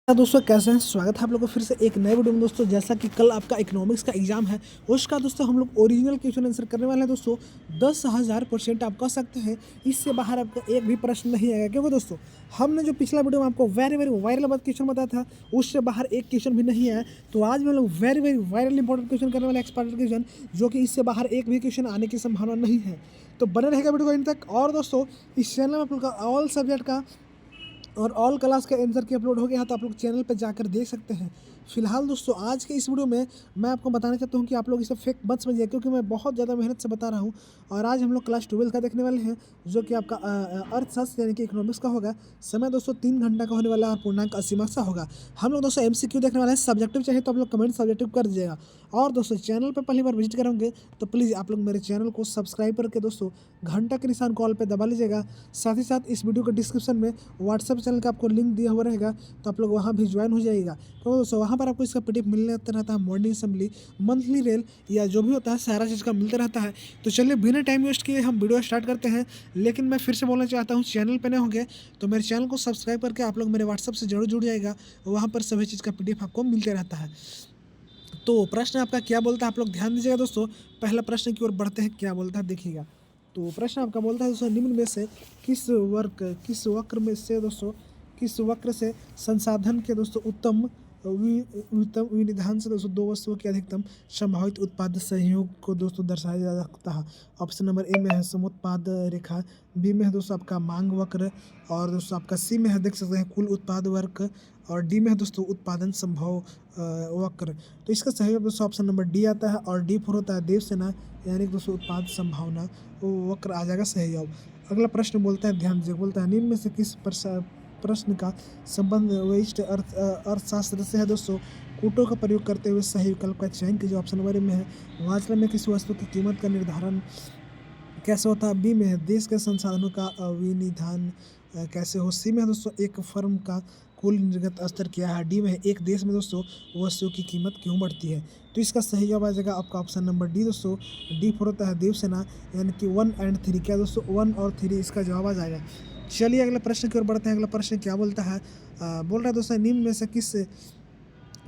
दोस्तों कैसे हैं। स्वागत है आप लोगों को फिर से एक नए वीडियो में। दोस्तों जैसा कि कल आपका इकोनॉमिक्स का एग्जाम है, उसका दोस्तों हम लोग ओरिजिनल क्वेश्चन आंसर करने वाले हैं। दोस्तों 10,000% आप कह सकते हैं, इससे बाहर आपको एक भी प्रश्न नहीं आएगा। क्योंकि दोस्तों हमने जो पिछला वीडियो में आपको वेरी वेरी वायरल क्वेश्चन बताया था, उससे बाहर एक क्वेश्चन भी नहीं आया। तो आज में लोग very very viral important question करने वाले, एक्सपर्ट क्वेश्चन, जो कि इससे बाहर एक भी क्वेश्चन आने की संभावना नहीं है। तो बने रहेगा वीडियो को इन तक। और दोस्तों इस चैनल में आप लोग का ऑल सब्जेक्ट का और ऑल क्लास का आंसर की अपलोड हो गया है, तो आप लोग चैनल पर जाकर देख सकते हैं। फिलहाल दोस्तों आज के इस वीडियो में मैं आपको बताना चाहता हूं कि आप लोग इसे फेक मत समझिए, क्योंकि मैं बहुत ज़्यादा मेहनत से बता रहा हूं। और आज हम लोग क्लास 12 का देखने वाले हैं, जो कि आपका अर्थशास्त्र यानी कि इकोनॉमिक्स का होगा। समय दोस्तों 3 घंटा का होने वाला है और पूर्णांक 80 मार्क्स का होगा। हम लोग दोस्तों MCQ देखने वाले हैं। सब्जेक्टिव चाहिए तो आप लोग कमेंट सब्जेक्टिव कर दीजिएगा। और दोस्तों चैनल पर पहली बार विजिट करेंगे तो प्लीज़ आप लोग मेरे चैनल को सब्सक्राइब करके दोस्तों घंटा के निशान कॉल पर दबा लीजिएगा। साथ ही साथ इस वीडियो के डिस्क्रिप्शन में व्हाट्सएप चैनल का आपको लिंक दिया हुआ रहेगा, तो आप लोग वहाँ भी ज्वाइन हो जाइएगा। तो दोस्तों वहाँ पर आपको इसका PDF मिलने रहता है। मॉर्निंग असेंबली, मंथली रेल या जो भी होता है, सारा चीज़ का मिलता रहता है। तो चलिए बिना टाइम वेस्ट किए हम वीडियो स्टार्ट करते हैं। लेकिन मैं फिर से बोलना चाहता हूँ, चैनल पर नए होंगे तो मेरे चैनल को सब्सक्राइब करके आप लोग मेरे व्हाट्सएप से जरूर जुड़ जाएगा। वहाँ पर सभी चीज़ का PDF आपको मिलते रहता है। तो प्रश्न आपका क्या बोलता है, आप लोग ध्यान दीजिएगा दोस्तों। पहला प्रश्न की ओर बढ़ते हैं, क्या बोलता है देखिएगा। तो प्रश्न आपका बोलता है दोस्तों, निम्न में से किस वक्र में से दोस्तों, किस वक्र से संसाधन के दोस्तों उत्तम विनिधान से दोस्तों दो वस्तुओं के अधिकतम संभावित उत्पाद संयोग को दोस्तों दर्शाया जा सकता है। ऑप्शन नंबर ए में है समुत्पाद रेखा, बी में है दोस्तों आपका मांग वक्र, और दोस्तों आपका सी में है देख सकते हैं कुल उत्पाद वक्र, और डी में है दोस्तों उत्पादन संभव वक्र। तो इसका सही जवाब दोस्तों ऑप्शन नंबर डी आता है। और डी फोर होता है देव सेना, यानी कि दोस्तों उत्पाद संभावना वक्र आ जाएगा सही जवाब। अगला प्रश्न बोलता है, ध्यान दीजिए, बोलता है निम्न में से किस प्रश्न का संबंध वरिष्ठ अर्थशास्त्र से है दोस्तों। कूटों का प्रयोग करते हुए सही विकल्प का चयन कीजिए। ऑप्शन नंबर ए में है वाचन में किसी वस्तु की कीमत का निर्धारण कैसे होता है, बी में है देश के संसाधनों का विनिधान कैसे हो, सी में है दोस्तों एक फर्म का कुल निर्गत स्तर क्या है, डी में है एक देश में दोस्तों वस्तु की कीमत क्यों बढ़ती है। तो इसका सही जवाब आ जाएगा आपका ऑप्शन नंबर डी दोस्तों। डी फोर होता है देव सेना, यानी कि 1 और 3। क्या दोस्तों 1 और 3 इसका जवाब आ जाएगा। चलिए अगला प्रश्न की ओर बढ़ते हैं। अगला प्रश्न क्या बोलता है, बोल रहा है दोस्तों निम्न में से किस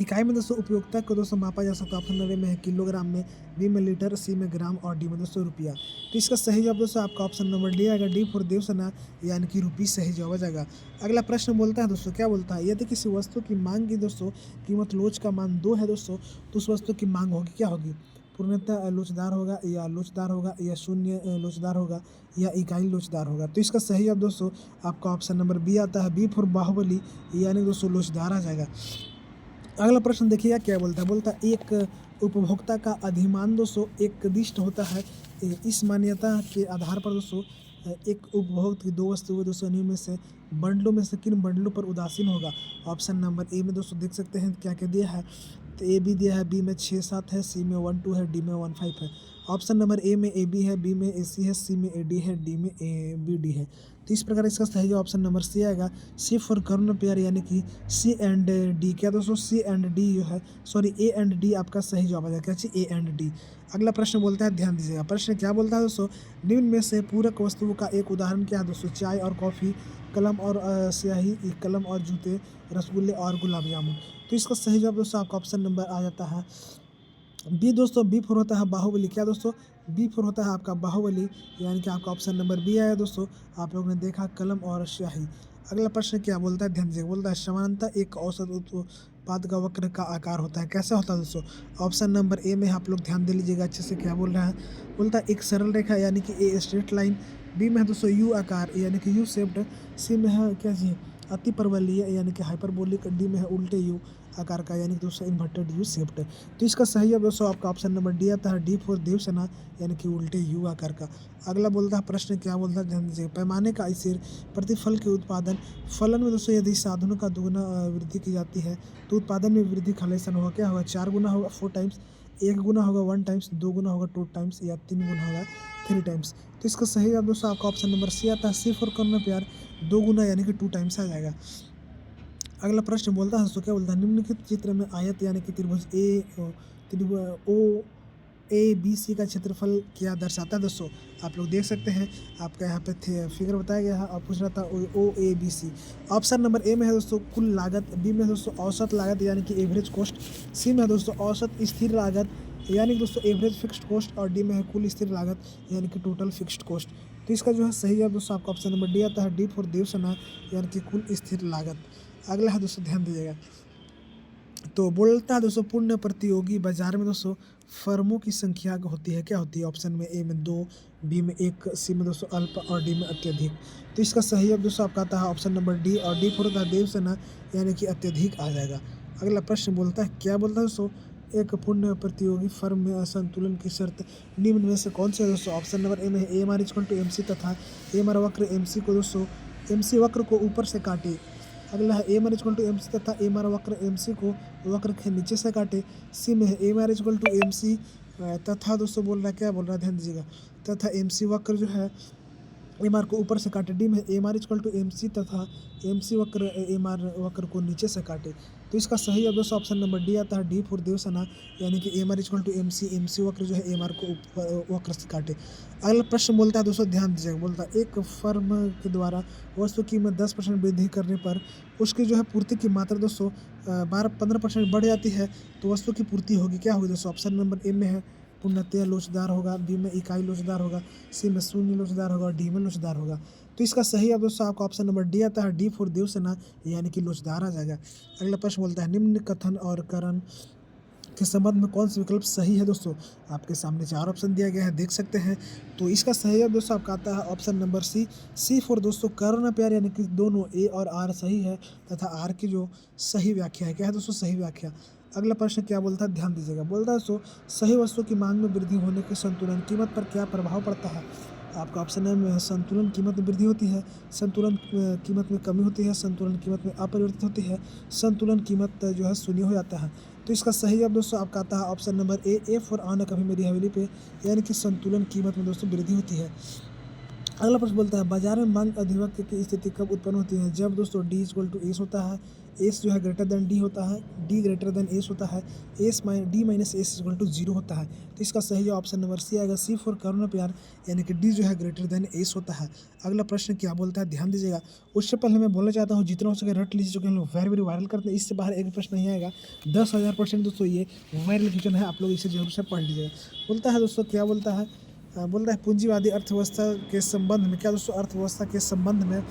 इकाई में दोस्तों उपयोगिता को दोस्तों मापा जा सकता है। ऑप्शन नंबर में है किलोग्राम में, बी में लीटर, सी में ग्राम, और डी में दोस्तों रुपया। तो इसका सही जवाब दोस्तों आपका ऑप्शन नंबर डी आएगा। डी फॉर देवसेना, यानी कि रुपये सही जवाब आ जाएगा। अगला प्रश्न बोलता है दोस्तों, क्या बोलता है, यदि किसी वस्तु की मांग की दोस्तों कीमत लोच का मान 2 है दोस्तों, तो उस वस्तु की मांग होगी क्या होगी। पूर्णतः लोचदार होगा, या लोचदार होगा, या शून्य लोचदार होगा, या इकाई लोचदार होगा। तो इसका सही जवाब दोस्तों आपका ऑप्शन नंबर बी आता है। बी फॉर बाहुबली, यानी दोस्तों लोचदार आ जाएगा। अगला प्रश्न देखिएगा क्या बोलता है, बोलता है एक उपभोक्ता का अधिमान दोस्तों एक दिष्ट होता है। इस मान्यता के आधार पर दोस्तों एक उपभोक्ता की दो वस्तुएं दोस्तों निम्न में से बंडलों में से किन बंडलों पर उदासीन होगा। ऑप्शन नंबर ए में दोस्तों देख सकते हैं क्या क्या दिया है। तो ए बी दिया है, बी में 6-7 है, सी में 1-2 है, डी में 1-5 है। ऑप्शन नंबर ए में ए बी है, बी में ए सी है, सी में ए डी है, डी में ए बी डी है। तो इस प्रकार इसका सही जवाब ऑप्शन नंबर सी आएगा। सी फॉर कर्ण पेयर, यानी कि सी एंड डी। क्या दोस्तों सी एंड डी जो है, सॉरी ए एंड डी आपका सही जवाब आ जाएगा। क्या ए एंड डी। अगला प्रश्न बोलता है, ध्यान दीजिएगा, प्रश्न क्या बोलता है दोस्तों, निम्न में से पूरक वस्तुओं का एक उदाहरण क्या है दोस्तों। चाय और कॉफ़ी, कलम और स्याही, कलम और जूते, रसगुल्ले और गुलाब जामुन। तो इसका सही जवाब दोस्तों आपका ऑप्शन नंबर आ जाता है बी दोस्तों। बी फोर होता है बाहुबली। क्या दोस्तों बी फोर होता है आपका बाहुबली, यानी कि आपका ऑप्शन नंबर बी आया दोस्तों। आप लोगों ने देखा कलम और स्याही। अगला प्रश्न क्या बोलता है, ध्यान दीजिए, बोलता है समानता एक औसत उत्पाद का वक्र का आकार होता है, कैसा होता है दोस्तों। ऑप्शन नंबर ए में आप लोग ध्यान दे लीजिएगा अच्छे से, क्या बोल रहा है, बोलता है एक सरल रेखा, यानी कि ए स्ट्रेट लाइन, बी में है दोस्तों यू आकार, यानी कि यू शेप्ड, सी में है क्या जी अति परवलयीय, यानी कि हाइपरबोलिक, डी में है उल्टे यू आकार का, यानी कि दोस्तों इन्वर्टेड यू शेप्ड। तो इसका सही है दोस्तों आपका ऑप्शन नंबर डी आता है। डी फॉर देवसेना, यानी कि उल्टे यू आकार का। अगला बोलता है प्रश्न क्या बोलता है, ध्यान दीजिए, पैमाने का स्थिर प्रतिफल के उत्पादन फलन में दोस्तों यदि साधनों का दुगुना वृद्धि की जाती है, तो उत्पादन में वृद्धि का लेसन होगा, क्या होगा, 4 गुना होगा 4 टाइम्स, 1 गुना होगा 1 टाइम्स, 2 गुना होगा 2 टाइम्स, या 3 गुना होगा 3 टाइम्स। तो इसका सही जवाब दोस्तों आपका ऑप्शन नंबर सी आता है। सी फॉर करना प्यार 2 गुना, यानी कि 2 टाइम्स आ जाएगा। अगला प्रश्न बोलता है दोस्तों, क्या बोलता है, निम्नलिखित चित्र में आयत यानी कि त्रिभुज ए त्रिभुज ओ ए बी सी का क्षेत्रफल क्या दर्शाता है दोस्तों? आप लोग देख सकते हैं, आपका यहाँ पे फिगर बताया गया है और पूछ रहा था oh A B C. Option number A में है दोस्तों कुल लागत, बी में है दोस्तों औसत लागत यानी कि एवरेज कॉस्ट, सी में है दोस्तों औसत स्थिर लागत यानी कि दोस्तों एवरेज फिक्स्ड कॉस्ट, और डी में है कुल स्थिर लागत यानी कि टोटल फिक्स्ड कॉस्ट। तो इसका जो है सही है दोस्तों आपका ऑप्शन नंबर डी आता है, डी फॉर देवसेना यानी कि कुल स्थिर लागत। अगला है दोस्तों, ध्यान दीजिएगा, तो बोलता है दोस्तों पूर्ण प्रतियोगी बाजार में दोस्तों फर्मों की संख्या होती है, क्या होती है? ऑप्शन में ए में 2, बी में 1, सी में दोस्तों अल्प और डी में अत्यधिक। तो इसका सही अब दोस्तों आपका आता है ऑप्शन नंबर डी, और डी फॉर होता है देवसेना यानी कि अत्यधिक आ जाएगा। अगला प्रश्न बोलता है, क्या बोलता है दोस्तों, एक पूर्ण प्रतियोगी फर्म में असंतुलन की शर्त निम्न में से कौन से है दोस्तों? ऑप्शन नंबर ए में है A M R equal to M C तथा ए एम आर वक्र एम सी को दोस्तों एम सी वक्र को ऊपर से काटे। अगला है A M R equal to M C तथा ए एम आर वक्र एम सी को वक्र के नीचे से काटे। सी में है A M R equal to M C तथा दोस्तों बोल रहा है, क्या बोल रहा है ध्यान दीजिएगा, तथा एम सी वक्र जो है एम आर को ऊपर से काटे। डी में M R equal to M C तथा एम सी वक्र एम आर वक्र को नीचे से काटे। तो इसका सही अब दोस्तों ऑप्शन नंबर डी आता है, डी फॉर देवसेना यानी कि M R equal to M C वक्र जो है एम आर को ऊपर वक्र से काटे। अगला प्रश्न बोलता है दोस्तों, ध्यान दीजिएगा, बोलता है एक फर्म के द्वारा वस्तु कीमत 10% वृद्धि करने पर उसकी जो है पूर्ति की मात्रा दोस्तों 15% बढ़ जाती है, तो वस्तु की पूर्ति होगी, क्या होगी दोस्तों? ऑप्शन नंबर ए में है पूर्णतया लोचदार होगा, बी में इकाई लोचदार होगा, सी में शून्य लोचदार होगा और डी में लोचदार होगा। तो इसका सही अब दोस्तों आपका ऑप्शन नंबर डी आता है, डी फॉर देवसेना यानी कि लोचदार आ जाएगा। अगला प्रश्न बोलता है निम्न कथन और करण के संबंध में कौन सा विकल्प सही है दोस्तों? आपके सामने 4 ऑप्शन दिया गया है, देख सकते हैं। तो इसका सही अब दोस्तों आपका आता है option number C, C for दोस्तों कर्ण प्यार यानी कि दोनों ए और आर सही है तथा आर की जो सही व्याख्या है, क्या है दोस्तों? सही व्याख्या। अगला प्रश्न क्या बोलता है, ध्यान दीजिएगा, बोलता है दोस्तों सही वस्तु की मांग में वृद्धि होने के संतुलन कीमत पर क्या प्रभाव पड़ता है? आपका ऑप्शन है संतुलन कीमत में वृद्धि होती है, संतुलन कीमत में कमी होती है, संतुलन कीमत में अपरिवर्तित होती है, संतुलन कीमत जो है शून्य हो जाता है। तो इसका सही अब दोस्तों आपका आता है option number A, A for आना कभी मेरी हवेली पे यानी कि संतुलन कीमत में दोस्तों वृद्धि होती है। अगला प्रश्न बोलता है बाजार में मांग अधिवक्ति की स्थिति कब उत्पन्न होती है? जब दोस्तों डी इक्वल टू एस होता है, एस जो है ग्रेटर देन डी होता है, डी ग्रेटर देन एस होता है, D minus S equal to 0 होता है। तो इसका सही ऑप्शन नंबर सी आएगा, सी फॉर करुणा प्यार यानी कि डी जो है ग्रेटर देन एस होता है। अगला प्रश्न क्या बोलता है, ध्यान दीजिएगा, उससे पहले मैं बोलना चाहता हूँ जितना हो सके रट लीजिए, जो कि हम लोग वेरी वायरल करते हैं, इससे बाहर एक भी प्रश्न नहीं आएगा। 10,000% दोस्तों ये वायरल क्वेश्चन है, आप लोग इसे जरूर से पढ़ लीजिएगा। बोलता है दोस्तों, क्या बोलता है, बोल रहा है पूंजीवादी अर्थव्यवस्था के संबंध में, क्या दोस्तों अर्थव्यवस्था के संबंध में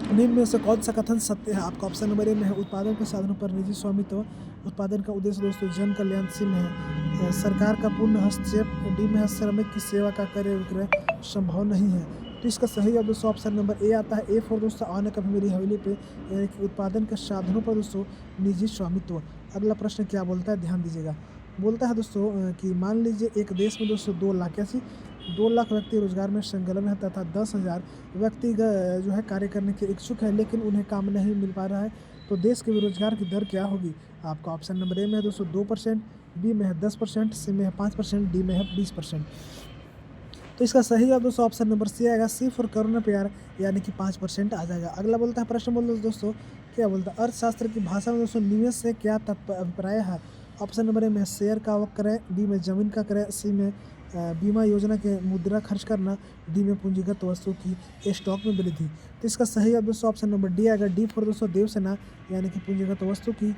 निम्न में से कौन सा कथन सत्य है? आपका ऑप्शन नंबर ए में है उत्पादन के साधनों पर निजी स्वामित्व, उत्पादन का उद्देश्य दोस्तों जन कल्याण, सी में है सरकार का पूर्ण हस्तक्षेप, डी में है श्रमिक की सेवा का क्रय विक्रय संभव नहीं है। तो इसका सही अब दोस्तों ऑप्शन नंबर ए आता है, ए फॉर दोस्तों आने कभी मेरी हवेली पे यानी कि उत्पादन के साधनों पर दोस्तों निजी स्वामित्व। अगला प्रश्न क्या बोलता है, ध्यान दीजिएगा, बोलता है दोस्तों कि मान लीजिए एक देश में दोस्तों 2 लाख, कैसी 2 लाख व्यक्ति रोजगार में संलग्न है तथा 10,000 व्यक्ति जो है कार्य करने के इच्छुक है लेकिन उन्हें काम नहीं मिल पा रहा है, तो देश के बेरोजगार की दर क्या होगी? आपका ऑप्शन नंबर ए में है दोस्तों 2%, बी में है 10%, सी में है 5%, डी में है 20%। तो इसका सही अब दोस्तों ऑप्शन नंबर सी आएगा, सी फॉर करुणा प्यार यानी कि 5% आ जाएगा। अगला बोलता है प्रश्न बोल दोस्तों, क्या बोलता है अर्थशास्त्र की भाषा में दोस्तों निवेश से क्या अभिप्राय है? ऑप्शन नंबर ए में शेयर का क्रय, बी में जमीन का क्रय, सी में बीमा योजना के मुद्रा खर्च करना, डी में पूंजीगत वस्तु की स्टॉक में वृद्धि। तो इसका सही अब दोस्तों ऑप्शन नंबर डी आएगा, डी फॉर दोस्तों देवसेना यानी कि पूंजीगत वस्तु की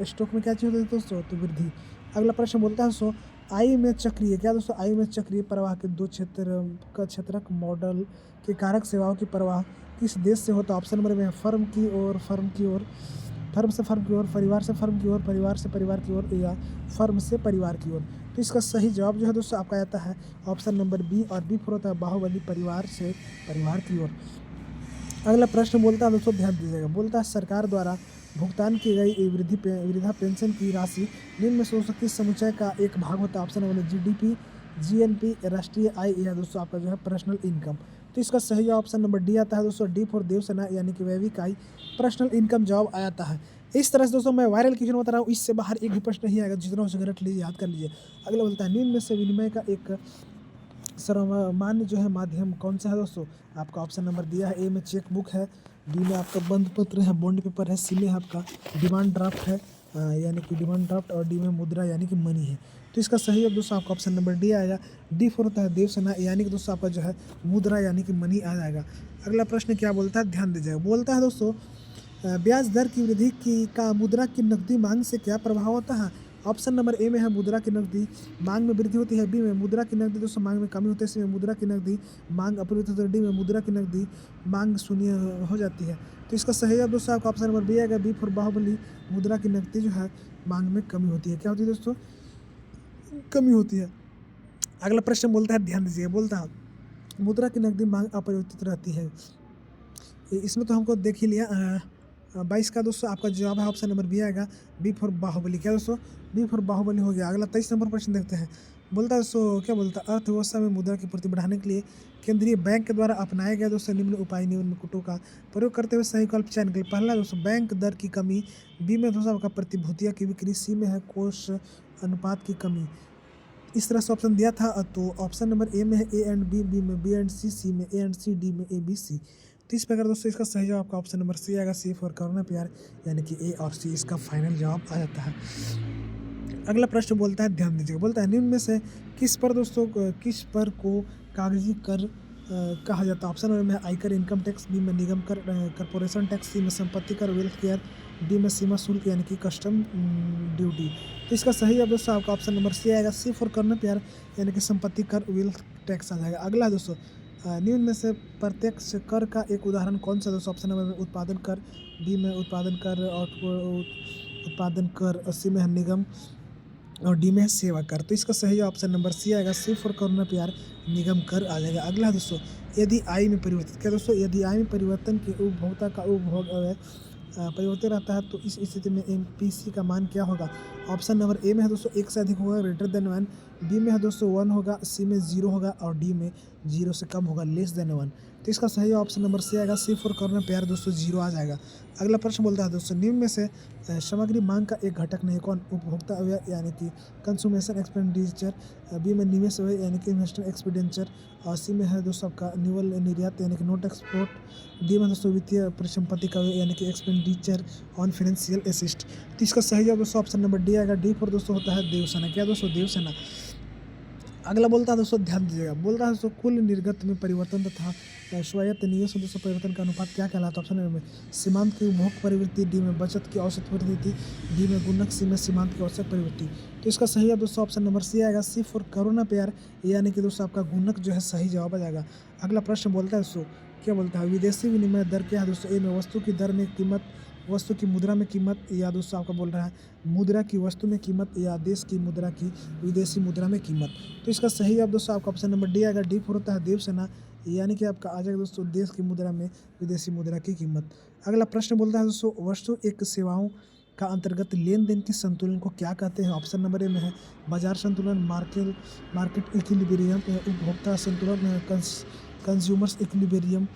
स्टॉक में क्या चीज़ होती है दोस्तों? तो वृद्धि। अगला प्रश्न बोलता है दोस्तों आयु में चक्रीय, क्या दोस्तों आयु में चक्रीय प्रवाह के 2 क्षेत्रक मॉडल के कारक सेवाओं की प्रवाह किस देश से होता है? ऑप्शन नंबर में फर्म की ओर, फर्म से फर्म की ओर, परिवार से फर्म की ओर, परिवार से परिवार की ओर, या फर्म से परिवार की ओर। तो इसका सही जवाब जो है दोस्तों आपका आता है ऑप्शन नंबर बी, और बी फॉर होता है बाहुबली, परिवार से परिवार की ओर। अगला प्रश्न बोलता है दोस्तों, ध्यान दीजिएगा, बोलता है सरकार द्वारा भुगतान की गई वृद्धा पेंशन की राशि निम्न में से किस समुच्चय का एक भाग होता है? ऑप्शन नंबर जीडीपी, जीएनपी, राष्ट्रीय आय, या दोस्तों आपका जो है पर्सनल इनकम। तो इसका सही ऑप्शन नंबर डी आता है दोस्तों, डी फॉर देवसेना यानी कि वैविक आय, पर्सनल इनकम जवाब आता है। इस तरह से दोस्तों मैं वायरल क्वेश्चन बता रहा हूँ, इससे बाहर एक भी प्रश्न नहीं आएगा, जितना हो सके रट लीजिए, याद कर लीजिए। अगला बोलता है निम्न में से विनिमय का एक सर्वमान्य जो है माध्यम कौन सा है दोस्तों? आपका ऑप्शन नंबर दिया है, ए में चेक बुक है, बी में आपका बंद पत्र है, बॉन्ड पेपर है, सी में आपका डिमांड ड्राफ्ट है यानी कि डिमांड ड्राफ्ट, और डी में मुद्रा यानी कि मनी है। तो इसका सही जवाब दोस्तों आपका ऑप्शन नंबर डी आएगा। डी फोर होता है देवसेना, यानी कि दोस्तों आपका जो है मुद्रा यानी कि मनी आ जाएगा। अगला प्रश्न क्या बोलता है, ध्यान दीजिएगा। बोलता है दोस्तों ब्याज दर की वृद्धि की का मुद्रा की नकदी मांग से क्या प्रभाव होता है। ऑप्शन नंबर ए में है मुद्रा की नकदी मांग में वृद्धि होती है, बी में मुद्रा की नकदी दोस्तों मांग में कमी होती है, सी में मुद्रा की नकदी मांग अपरिवर्तित होती है, डी में मुद्रा की नकदी मांग शून्य हो जाती है। तो इसका सही जवाब दोस्तों आपका ऑप्शन नंबर बी आएगा। बी फॉर बाहुबली, मुद्रा की नकदी जो है मांग में कमी होती है। क्या होती है दोस्तों, कमी होती है। अगला प्रश्न बोलता है, ध्यान दीजिए, बोलता है मुद्रा की नकदी मांग अपरिवर्तित रहती है। इसमें तो हमको देख ही लिया। 22 का दोस्तों आपका जवाब है ऑप्शन नंबर बी आएगा। B for Baahubali. क्या दोस्तों, बी फॉर बाहुबली हो गया। अगला 23 नंबर प्रश्न देखते हैं। बोलता है दोस्तों, क्या बोलता है, अर्थव्यवस्था में मुद्रा की पूर्ति बढ़ाने के लिए केंद्रीय बैंक के द्वारा अपनाए गए दोस्तों निम्न उपाय निम्न कुटों का प्रयोग करते हुए सही विकल्प चयन करें। पहला दोस्तों बैंक दर की कमी, बी में दोस्तों आपका प्रतिभूतियाँ की बिक्री, सी में है कोष अनुपात की कमी। इस तरह से ऑप्शन दिया था, तो ऑप्शन नंबर ए में है ए एंड बी, बी में बी एंड सी में ए एंड सी, डी में ए बी सी। तो इस प्रकार दोस्तों इसका सही जवाब आपका ऑप्शन नंबर सी आएगा। सी फॉर करुणा प्यार, यानी कि ए और सी इसका फाइनल जवाब आ जाता है। अगला प्रश्न बोलता है, ध्यान दीजिएगा। बोलता है निम्न में से किस पर दोस्तों किस पर को कागजी कर कहा जाता है। ऑप्शन नंबर में आयकर इनकम टैक्स, बी में निगम कर कॉर्पोरेशन टैक्स, सी में संपत्ति कर वेल्थ केयर, डी में सीमा शुल्क यानी कि कस्टम ड्यूटी। तो इसका सही जवाब दोस्तों आपका ऑप्शन नंबर सी आएगा। सी फॉर करना प्यार, यानी कि संपत्ति कर वेल्थ टैक्स आ जाएगा। अगला दोस्तों निम्न में से प्रत्यक्ष कर का एक उदाहरण कौन सा दोस्तों। ऑप्शन नंबर में उत्पादन कर, बी में उत्पादन कर और उत्पादन कर, और सी में है निगम, और डी में है सेवा कर। तो इसका सही ऑप्शन नंबर सी आएगा। सी फॉर करुणा प्यार, निगम कर आ जाएगा। अगला दोस्तों, यदि आय में परिवर्तन, क्या दोस्तों, यदि आय में परिवर्तन के उपभोक्ता का उपभोग परिवर्तन रहता है तो इस स्थिति में एमपीसी का मान क्या होगा। ऑप्शन नंबर ए में है दोस्तों 1 से अधिक होगा, ग्रेटर देन 1, बी में है दोस्तों 1 होगा, सी में 0 होगा, और डी में 0 से कम होगा, लेस देन 1। तो इसका सही ऑप्शन नंबर सी आएगा। सी फॉर करना प्यार दोस्तों 0 आ जाएगा। अगला प्रश्न बोलता है दोस्तों निम्न में से सामग्री मांग का एक घटक नहीं कौन। उपभोक्ता व्यय यानी कि कंज्यूमेशन एक्सपेंडिचर, बी में निवेश व्यय यानी कि इन्वेस्टर एक्सपेंडिचर, और सी में है दोस्तों आपका निवल निर्यात यानी कि नोट एक्सपोर्ट, डी में दोस्तों वित्तीय परिसंपत्ति का व्यय यानी कि एक्सपेंडिचर ऑन फाइनेंशियल एसिस्ट। तो इसका सही जवाब दोस्तों ऑप्शन नंबर डी आएगा। डी फॉर दोस्तों होता है देवसेना। क्या दोस्तों, देवसेना। अगला बोलता है दोस्तों, ध्यान दीजिएगा। बोल रहा है दोस्तों कुल निर्गत में परिवर्तन तथा स्वायत्त निवेश दोस्तों परिवर्तन का अनुपात क्या कहलाता है। ऑप्शन में सीमांत की उपभोग प्रवृत्ति, डी में बचत की औसत प्रवृत्ति, डी में गुणक, सी में सीमांत की औसत प्रवृत्ति। तो इसका सही है दोस्तों ऑप्शन नंबर सी आएगा। सी फॉर करुणा प्यार, यानी कि दोस्तों आपका गुणक जो है सही जवाब आ जाएगा। अगला प्रश्न बोलता है दोस्तों, क्या बोलता है, विदेशी विनिमय दर क्या है दोस्तों। ए में वस्तु की दर में कीमत, वस्तु की मुद्रा में कीमत, या दोस्तों आपका बोल रहा है मुद्रा की वस्तु में कीमत, या देश की मुद्रा की विदेशी मुद्रा में कीमत। तो इसका सही जवाब दोस्तों आपका ऑप्शन नंबर डी आएगा। डी फॉर होता है देवसेना, यानी कि आपका आ जाएगा दोस्तों देश की मुद्रा में विदेशी मुद्रा की कीमत। अगला प्रश्न बोलता है दोस्तों वस्तु एक सेवाओं का अंतर्गत लेन देन के संतुलन को क्या कहते हैं। ऑप्शन नंबर ए में है बाजार संतुलन, मार्केट इक्विलिब्रियम, उपभोक्ता संतुलन, कंज्यूमर्स इक्विलिब्रियम,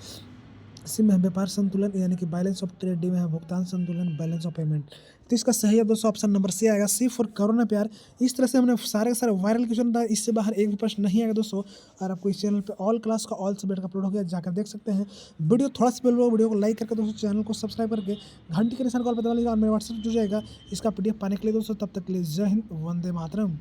सी में है व्यापार संतुलन यानी कि बैलेंस ऑफ ट्रेड, डी में है भुगतान संतुलन, बैलेंस ऑफ पेमेंट। तो इसका सही है दोस्तों ऑप्शन नंबर सी आएगा। सी फॉर करुणा प्यार। इस तरह से हमने सारे के सारे वायरल क्वेश्चन था, इससे बाहर एक भी प्रश्न नहीं आएगा दोस्तों। और आपको इस चैनल पे ऑल क्लास का ऑल सब्जेक्ट का अपलोड हो गया, जाकर देख सकते हैं। वीडियो थोड़ा सा पहले वीडियो को लाइक करके दोस्तों चैनल को सब्सक्राइब करके घंटी के निशान कॉल पर दबा लीजिएगा, और मेरा व्हाट्सएप जुड़ जाएगा इसका PDF पाने के लिए दोस्तों। तब तक के लिए जय हिंद, वंदे मातरम।